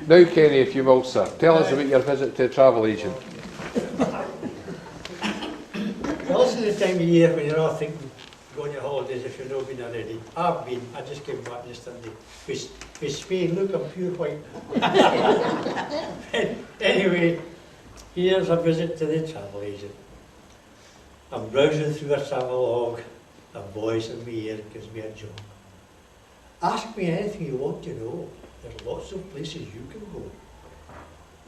Now, Kenny, if you will, sir, tell us about your visit to a travel agent. Well, this is the time of year when you're all thinking, going on holidays if you've not been already. I've been, I just came back yesterday. With Spain, look, I'm pure white. Anyway, here's a visit to the travel agent. I'm browsing through a travel log. A voice in my ear gives me a job. Ask me anything you want to know. There's lots of places you can go.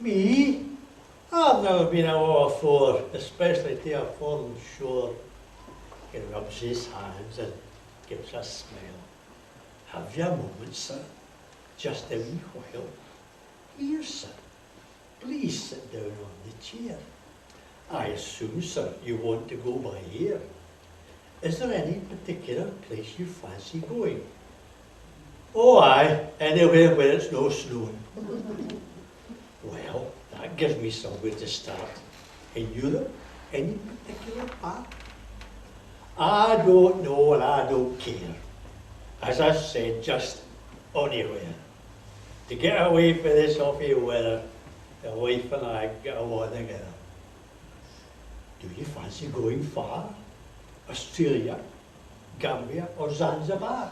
Me? I've never been away before, especially to a foreign shore. He rubs his hands and gives a smile. Have you a moment, sir? Just a wee while. Here, sir. Please sit down on the chair. I assume, sir, you want to go by air. Is there any particular place you fancy going? Oh aye, anywhere where it's no snowing. Well, that gives me somewhere to start. In Europe, any particular part? I don't know and I don't care. As I said, just anywhere. To get away from this awful weather, the wife and I get along together. Do you fancy going far? Australia, Gambia or Zanzibar?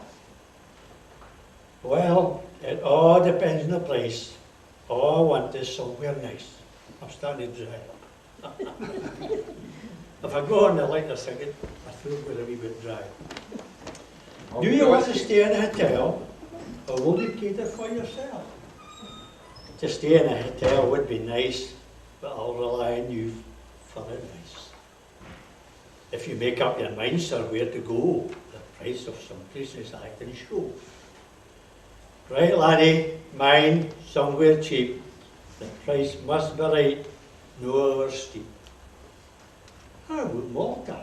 Well, it all depends on the place. All I want is somewhere nice. I'm starting to dry. If I go on the light a second, my throat goes a wee bit dry. Do you want to stay in a hotel, or will you cater for yourself? To stay in a hotel would be nice, but I'll rely on you for advice. If you make up your mind, sir, where to go, the price of some places I can show. Right, laddie, mind somewhere cheap. The price must be right, no over steep. How about Malta,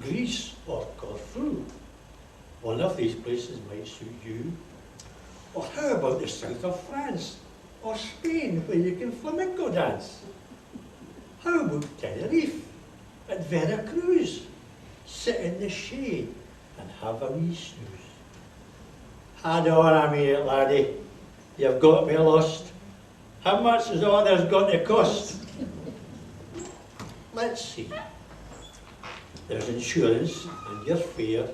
Greece or Corfu? One of these places might suit you. Or how about the south of France or Spain where you can flamenco dance? How about Tenerife at Veracruz? Sit in the shade and have a wee snooze. I don't mean, laddie, you've got me lost. How much is all this going to cost? Let's see. There's insurance and your fare,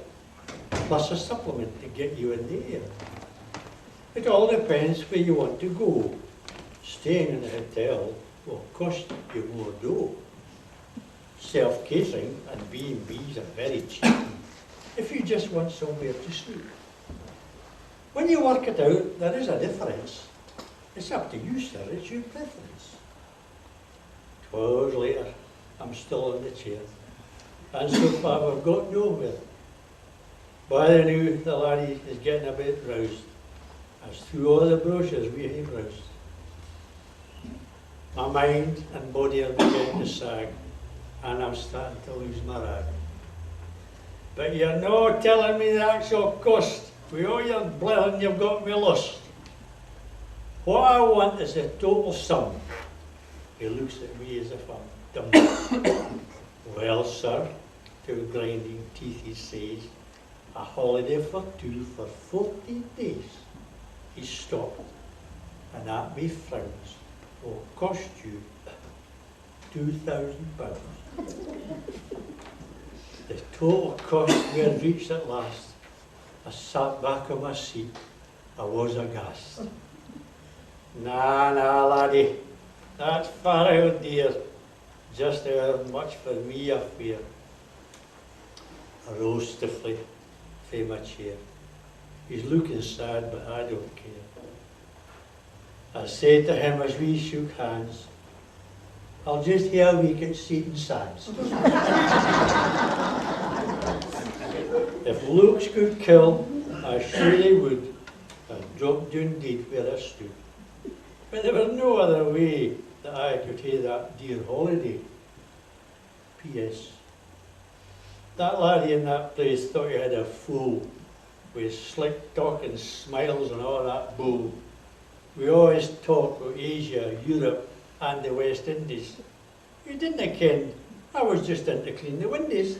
plus a supplement to get you in the air. It all depends where you want to go. Staying in a hotel will cost you more dough. Self-catering and B&Bs are very cheap if you just want somewhere to sleep. When you work it out, there is a difference. It's up to you, sir, it's your preference. 2 hours later, I'm still in the chair, and so far we've got nowhere. By the now, the laddie is getting a bit roused, as through all the brochures we have browsed. My mind and body are beginning to sag, and I'm starting to lose my rag. But you're not telling me the actual cost. With all your blathering, you've got me lost. What I want is the total sum. He looks at me as if I'm dumb. Well, sir, through grinding teeth he says, a holiday for two for 40 days. He stopped, and at me frowns, will cost you £2,000. The total cost we had reached at last. I sat back on my seat, I was aghast. Nah, laddie, that's far out, dear. Just how much for me, I fear. I rose stiffly from my chair. He's looking sad, but I don't care. I said to him as we shook hands, I'll just hear a week at Seaton Sands. If looks could kill, I surely would, and dropped down dead where I stood. But there was no other way that I could have that dear holiday. P.S. That laddie in that place thought he had a fool, with slick talk and smiles and all that bull. We always talk about Asia, Europe and the West Indies. You didn't ken, I was just in to clean the windies.